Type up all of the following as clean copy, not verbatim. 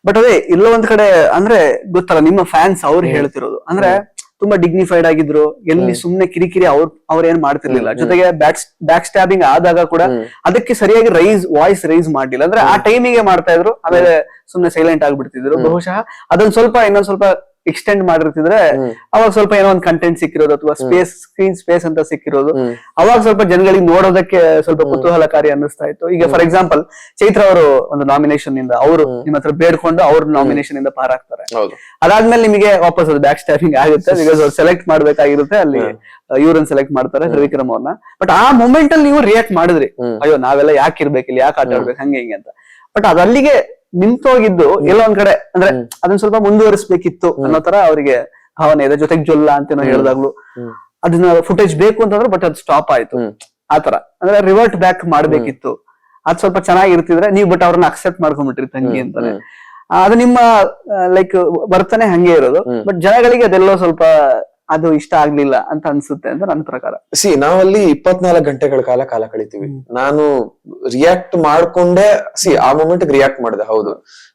But ಅದೇ ಇಲ್ಲ ಒಂದ್ ಕಡೆ ಅಂದ್ರೆ ಗೊತ್ತಲ್ಲ ನಿಮ್ಮ ಫ್ಯಾನ್ಸ್ ಅವ್ರು ಹೇಳ್ತಿರೋದು ಅಂದ್ರೆ ತುಂಬಾ ಡಿಗ್ನಿಫೈಡ್ ಆಗಿದ್ರು, ಎಲ್ಲಿ ಸುಮ್ನೆ ಕಿರಿಕಿರಿ ಅವ್ರ ಏನ್ ಮಾಡ್ತಿರ್ಲಿಲ್ಲ. ಜೊತೆಗೆ ಬ್ಯಾಕ್ ಸ್ಟ್ಯಾಬಿಂಗ್ ಆದಾಗ ಕೂಡ ಅದಕ್ಕೆ ಸರಿಯಾಗಿ ವಾಯ್ಸ್ ರೈಸ್ ಮಾಡ್ಲಿಲ್ಲ. ಅಂದ್ರೆ ಆ ಟೈಮಿಗೆ ಮಾಡ್ತಾ ಇದ್ರು, ಆಮೇಲೆ ಸುಮ್ನೆ ಸೈಲೆಂಟ್ ಆಗ್ಬಿಡ್ತಿದ್ರು. ಬಹುಶಃ ಅದನ್ನ ಇನ್ನೊಂದ್ ಸ್ವಲ್ಪ ಎಕ್ಸ್ಟೆಂಡ್ ಮಾಡಿರ್ತಿದ್ರೆ ಅವಾಗ ಸ್ವಲ್ಪ ಏನೋ ಒಂದು ಕಂಟೆಂಟ್ ಸಿಕ್ಕಿರೋದು ಅಥವಾ ಸ್ಕ್ರೀನ್ ಸ್ಪೇಸ್ ಅಂತ ಸಿಕ್ಕಿರೋದು, ಅವಾಗ ಸ್ವಲ್ಪ ಜನಗಳಿಗೆ ನೋಡೋದಕ್ಕೆ ಸ್ವಲ್ಪ ಕುತೂಹಲಕಾರಿ ಅನ್ನಿಸ್ತಾ ಇತ್ತು. ಈಗ ಫಾರ್ ಎಕ್ಸಾಂಪಲ್ ಚೈತ್ರ ಅವರು ಒಂದು ನಾಮಿನೇಷನ್ ಇಂದ ಅವರು ನಿಮ್ಮ ಹತ್ರ ಬೇಡ್ಕೊಂಡು ಅವ್ರ ನಾಮಿನೇಷನ್ ಇಂದ ಪಾರಾಗ್ತಾರೆ. ಅದಾದ್ಮೇಲೆ ನಿಮಗೆ ವಾಪಸ್ ಅದು ಬ್ಯಾಕ್ ಸ್ಟ್ಯಾಬಿಂಗ್ ಆಗುತ್ತೆ, ಬಿಕಾಸ್ ಅವ್ರು ಸೆಲೆಕ್ಟ್ ಮಾಡ್ಬೇಕಾಗಿರುತ್ತೆ. ಅಲ್ಲಿ ಇವ್ರನ್ನ ಸೆಲೆಕ್ಟ್ ಮಾಡ್ತಾರೆ, ತ್ರಿವಿಕ್ರಮ್ ಅವ್ರನ್ನ. ಬಟ್ ಆ ಮೂಮೆಂಟ್ ಅಲ್ಲಿ ನೀವು ರಿಯಾಕ್ಟ್ ಮಾಡಿದ್ರಿ, ಅಯ್ಯೋ ನಾವೆಲ್ಲ ಯಾಕೆ ಇರ್ಬೇಕು ಇಲ್ಲಿ, ಯಾಕೆ ಆಟ ಆಡ್ಬೇಕು ಹಂಗೆ ಹಿಂಗೆ ಅಂತ. ಬಟ್ ಅದು ಅಲ್ಲಿಗೆ ನಿಂತೋಗಿದ್ದು ಎಲ್ಲ ಒಂದ್ ಕಡೆ ಅಂದ್ರೆ ಅದನ್ನ ಸ್ವಲ್ಪ ಮುಂದುವರಿಸಬೇಕಿತ್ತು ಅನ್ನೋ ತರ ಅವರಿಗೆ ಭಾವನೆ ಇದೆ. ಜೊತೆಗೆ ಜೊಲ್ಲ ಅಂತ ಹೇಳಿದಾಗ್ಲು ಅದನ್ನ ಫುಟೇಜ್ ಬೇಕು ಅಂತಂದ್ರೆ, ಬಟ್ ಅದು ಸ್ಟಾಪ್ ಆಯ್ತು. ಆತರ ಅಂದ್ರೆ ರಿವರ್ಟ್ ಬ್ಯಾಕ್ ಮಾಡ್ಬೇಕಿತ್ತು. ಅದ್ ಸ್ವಲ್ಪ ಚೆನ್ನಾಗಿರ್ತಿದ್ರೆ ನೀವು, ಬಟ್ ಅವ್ರನ್ನ ಅಕ್ಸೆಪ್ಟ್ ಮಾಡ್ಕೊಂಡ್ಬಿಟ್ರಿ ತಂಗಿ ಅಂತಾನೆ. ಅದು ನಿಮ್ಮ ಲೈಕ್ ವರ್ತನೆ ಹಂಗೆ ಇರೋದು. ಬಟ್ ಜನಗಳಿಗೆ ಅದೆಲ್ಲೋ ಸ್ವಲ್ಪ ಅದು ಇಷ್ಟ ಆಗ್ಲಿಲ್ಲ ಅಂತ ಅನ್ಸುತ್ತೆ ಅಂತ ನನ್ನ ಪ್ರಕಾರ. ನಾವಲ್ಲಿ 24 ಗಂಟೆಗಳ ಕಾಲ ಕಳಿತೀವಿ. ನಾನು ರಿಯಾಕ್ಟ್ ಮಾಡ್ಕೊಂಡೆ ಆ ಮೊಮೆಂಟ್ ರಿಯಾಕ್ಟ್ ಮಾಡಿದೆ. ಹೌದು,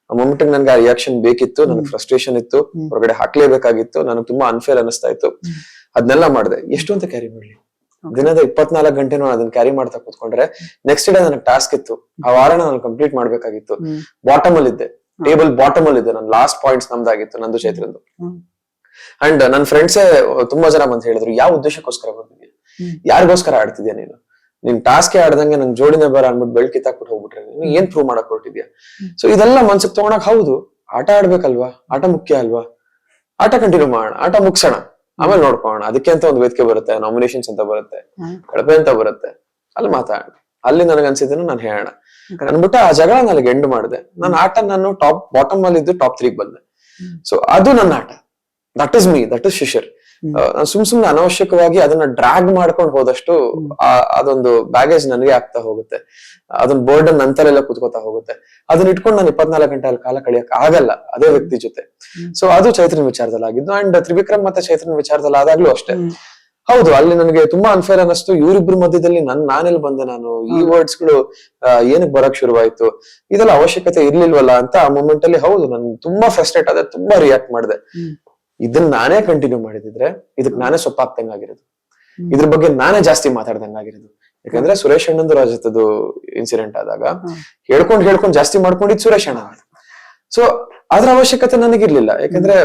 ಆ ಮೊಮೆಂಟ್ ನನ್ಗೆ ಆ ರಿಯಾಕ್ಷನ್ ಬೇಕಿತ್ತು, ನನ್ಗೆ ಫ್ರಸ್ಟ್ರೇಷನ್ ಇತ್ತು, ಹೊರಗಡೆ ಹಾಕ್ಲೇಬೇಕಾಗಿತ್ತು, ನನಗೆ ತುಂಬಾ ಅನ್ಫೇರ್ ಅನಿಸ್ತಾ ಇತ್ತು. ಅದನ್ನೆಲ್ಲ ಮಾಡಿದೆ. ಎಷ್ಟು ಅಂತ ಕ್ಯಾರಿ ಮಾಡ್ಲಿ? ದಿನದ 24 ಗಂಟೆ ಅದನ್ನ ಕ್ಯಾರಿ ಮಾಡ್ತಾ ಕೂತ್ಕೊಂಡ್ರೆ ನೆಕ್ಸ್ಟ್ ಡೇ ನನಗೆ ಟಾಸ್ಕ್ ಇತ್ತು. ಆ ವಾರನ ನಾನು ಕಂಪ್ಲೀಟ್ ಮಾಡ್ಬೇಕಾಗಿತ್ತು. ಬಾಟಮ್ ಅಲ್ಲಿ ಇದ್ದೆ, ಟೇಬಲ್ ಬಾಟಮ್ ಅಲ್ಲಿ ಇದ್ದೆ. ನನ್ನ ಲಾಸ್ಟ್ ಪಾಯಿಂಟ್ಸ್ ನಮ್ದಾಗಿತ್ತು, ನಂದು ಚೈತ್ರಂದು. ಅಂಡ್ ನನ್ನ ಫ್ರೆಂಡ್ಸೇ ತುಂಬಾ ಜನ ಬಂದು ಹೇಳಿದ್ರು, ಯಾವ ಉದ್ದೇಶಕ್ಕೋಸ್ಕರ ಬಂದಿದ್ಯಾ, ಯಾರಿಗೋಸ್ಕರ ಆಡ್ತಿದ್ಯಾ ನೀನು? ನಿನ್ ಟಾಸ್ಕ್ ಆಡ್ದಂಗೆ ನನ್ ಜೋಡಿನೇ ಬರ ಅನ್ಬಿಟ್ಟು ಬೆಳ್ಕಿತ್ತಾಕ್ಬಿಟ್ಟು ಹೋಗ್ಬಿಟ್ರೆ ನೀನು ಏನ್ ಪ್ರೂವ್ ಮಾಡಕ್ ಹೊರಟಿದ್ಯಾ? ಸೊ ಇದೆಲ್ಲ ಮನ್ಸಿಗೆ ತಗೊಳಕ್, ಹೌದು ಆಟ ಆಡ್ಬೇಕಲ್ವಾ, ಆಟ ಮುಖ್ಯ ಅಲ್ವಾ, ಆಟ ಕಂಟಿನ್ಯೂ ಮಾಡೋಣ, ಆಟ ಮುಗ್ಸೋಣ, ಆಮೇಲೆ ನೋಡ್ಕೋಣ. ಅದಕ್ಕೆ ಅಂತ ಒಂದು ವೇದಿಕೆ ಬರುತ್ತೆ, ನಾಮಿನೇಷನ್ಸ್ ಅಂತ ಬರುತ್ತೆ, ಕಳಪೆ ಅಂತ ಬರುತ್ತೆ, ಅಲ್ಲಿ ಮಾತಾಡೋಣ. ಅಲ್ಲಿ ನನಗನ್ಸಿದ್ದನ್ನು ನಾನು ಹೇಳೋಣ ಅನ್ಬಿಟ್ಟು ಆ ಜಗಳ ನನಗೆ ಎಂಡ್ ಮಾಡಿದೆ. ನನ್ನ ಆಟ ನಾನು ಬಾಟಮ್ ಅಲ್ಲಿ ಇದ್ದು ಟಾಪ್ 3 ಬಂದೆ. ಸೊ ಅದು ನನ್ನ ಆಟ. That is me, that is Shishir. ಸುಮ್ನೆ ಅನಾವಶ್ಯಕವಾಗಿ ಅದನ್ನ ಡ್ರಾಗ್ ಮಾಡ್ಕೊಂಡು ಹೋದಷ್ಟು ಅದೊಂದು ಬ್ಯಾಗೇಜ್ ನನಗೆ ಆಗ್ತಾ ಹೋಗುತ್ತೆ, ಅದನ್ನ ಬರ್ಡನ್ ನಂತರೆಲ್ಲ ಕುತ್ಕೋತಾ ಹೋಗುತ್ತೆ. ಅದನ್ನ ಇಟ್ಕೊಂಡು ನಾನು 24 ಗಂಟೆ ಕಾಲ ಕಳಿಯಕ್ ಆಗಲ್ಲ ಅದೇ ವ್ಯಕ್ತಿ ಜೊತೆ. ಸೊ ಅದು ಚೈತ್ರನ್ ವಿಚಾರದಲ್ಲಿ ಆಗಿದ್ದು. ಅಂಡ್ ತ್ರಿವಿಕ್ರಮ್ ಮತ್ತೆ ಚೈತ್ರನ್ ವಿಚಾರದಲ್ಲಿ ಆದಾಗ್ಲೂ ಅಷ್ಟೇ. ಹೌದು, ಅಲ್ಲಿ ನನಗೆ ತುಂಬಾ ಅನ್ಫೇರ್ ಅನ್ನಿಸ್ತು. ಇವ್ರಿಬ್ರು ಮಧ್ಯದಲ್ಲಿ ನಾನೆಲ್ಲಿ ಬಂದೆ, ನಾನು ಈ ವರ್ಡ್ಸ್ ಗಳು ಏನಕ್ಕೆ ಬರಕ್ ಶುರುವಾಯ್ತು, ಇದೆಲ್ಲ ಅವಶ್ಯಕತೆ ಇರ್ಲಿಲ್ವಲ್ಲ ಅಂತ ಆ ಮೂಮೆಂಟ್ ಅಲ್ಲಿ. ಹೌದು, ನಾನು ತುಂಬಾ ಫ್ರಸ್ಟ್ರೇಟ್ ಆದೆ, ತುಂಬಾ ರಿಯಾಕ್ಟ್ ಮಾಡಿದೆ. ಇದನ್ನ ನಾನೇ ಕಂಟಿನ್ಯೂ ಮಾಡಿದಿದ್ರೆ ಇದಕ್ ನಾನೇ ಸೊಪ್ಪಾಗ್ದಂಗಾಗಿರೋದು, ಇದ್ರ ಬಗ್ಗೆ ನಾನೇ ಜಾಸ್ತಿ ಮಾತಾಡ್ದಂಗಾಗಿರೋದು. ಯಾಕಂದ್ರೆ ಸುರೇಶ್ ಅಣ್ಣಂದು ರಜತದು ಇನ್ಸಿಡೆಂಟ್ ಆದಾಗ ಹೇಳ್ಕೊಂಡ್ ಜಾಸ್ತಿ ಮಾಡ್ಕೊಂಡಿದ್ ಸುರೇಶ್ ಅಣ್ಣ. ಸೊ ಅದ್ರ ಅವಶ್ಯಕತೆ ನನಗಿರ್ಲಿಲ್ಲ. ಯಾಕಂದ್ರೆ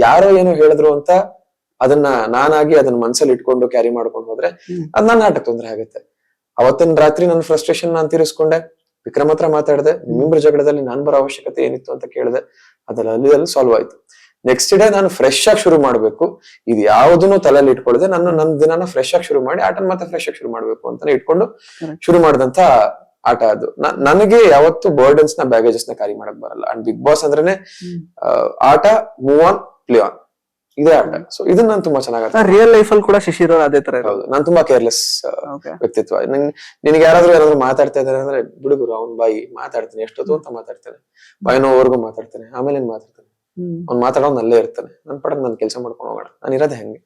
ಯಾರೋ ಏನೋ ಹೇಳಿದ್ರು ಅಂತ ಅದನ್ನ ನಾನಾಗಿ ಅದನ್ನ ಮನ್ಸಲ್ಲಿ ಇಟ್ಕೊಂಡು ಕ್ಯಾರಿ ಮಾಡ್ಕೊಂಡು ಹೋದ್ರೆ ಅದ್ ನನ್ನ ಆಟಕ್ಕೆ ತೊಂದ್ರೆ ಆಗುತ್ತೆ. ಅವತ್ತಿನ ರಾತ್ರಿ ನನ್ನ ಫ್ರಸ್ಟ್ರೇಷನ್ ನಾನು ತೀರಿಸ್ಕೊಂಡೆ, ವಿಕ್ರಮ್ ಹತ್ರ ಮಾತಾಡಿದೆ, ನಿಮ್ಮಿಬ್ಬರ ಜಗಳದಲ್ಲಿ ನಾನ್ ಬರೋ ಅವಶ್ಯಕತೆ ಏನಿತ್ತು ಅಂತ ಕೇಳಿದೆ, ಅದೆಲ್ಲ ಅಲ್ಲಿ ಸಾಲ್ವ್ ಆಯ್ತು. ನೆಕ್ಸ್ಟ್ ಡೇ ನಾನು ಫ್ರೆಶ್ ಆಗಿ ಶುರು ಮಾಡ್ಬೇಕು, ಇದು ಯಾವುದನ್ನು ತಲೆಯಲ್ಲಿ ಇಟ್ಕೊಳ್ಳದೆ ನನ್ನ ದಿನಾನ ಫ್ರೆಶ್ ಆಗಿ ಶುರು ಮಾಡಿ ಆಟನ ಮತ್ತೆ ಫ್ರೆಶ್ ಆಗಿ ಶುರು ಮಾಡ್ಬೇಕು ಅಂತಾನೆ ಇಟ್ಕೊಂಡು ಶುರು ಮಾಡಿದಂತ ಆಟ ಅದು. ನನಗೆ ಯಾವತ್ತು ಬರ್ಡನ್ಸ್ ನ ಬ್ಯಾಗೇಜಸ್ ನ ಕ್ಯಾರಿ ಮಾಡಕ್ ಬರಲ್ಲ. ಅಂಡ್ ಬಿಗ್ ಬಾಸ್ ಅಂದ್ರೇನೆ ಆಟ, ಮೂವ್ ಆನ್, ಪ್ಲೇ ಆನ್, ಇದೇ ಆಟ. ಸೊ ಇದನ್ನ ನಾನು ತುಂಬಾ ಚೆನ್ನಾಗಿ ರಿಯಲ್ ಲೈಫ್ ಅಲ್ಲಿ ಕೂಡ ಶಿಶಿರ್ ಅದೇ ತರ. ಹೌದು, ನಾನು ತುಂಬಾ ಕೇರ್ಲೆಸ್ ವ್ಯಕ್ತಿತ್ವ. ನಿನ್ಗೆ ಏನಾದ್ರು ಮಾತಾಡ್ತಾ ಇದ್ದಾರೆ ಅಂದ್ರೆ ಬಿಡುಗರು, ಅವ್ನ್ ಬಾಯಿ ಮಾತಾಡ್ತಾನೆ, ಎಷ್ಟೊತ್ತು ಅಂತ ಮಾತಾಡ್ತಾನೆ, ಬಾಯಿ ನೋವರೆಗೂ ಮಾತಾಡ್ತಾನೆ, ಆಮೇಲೆ ಮಾತಾಡ್ತಾನೆ, ಅವ್ನು ಮಾತಾಡೋನ್ ಅಲ್ಲೇ ಇರ್ತಾನೆ. ನನ್ ಪಡೆದ್ ನಾನು ಕೆಲಸ ಮಾಡ್ಕೊಂಡು ಹೋಗೋಣ, ನಾನು ಇರೋದೇ ಹೆಂಗೆ.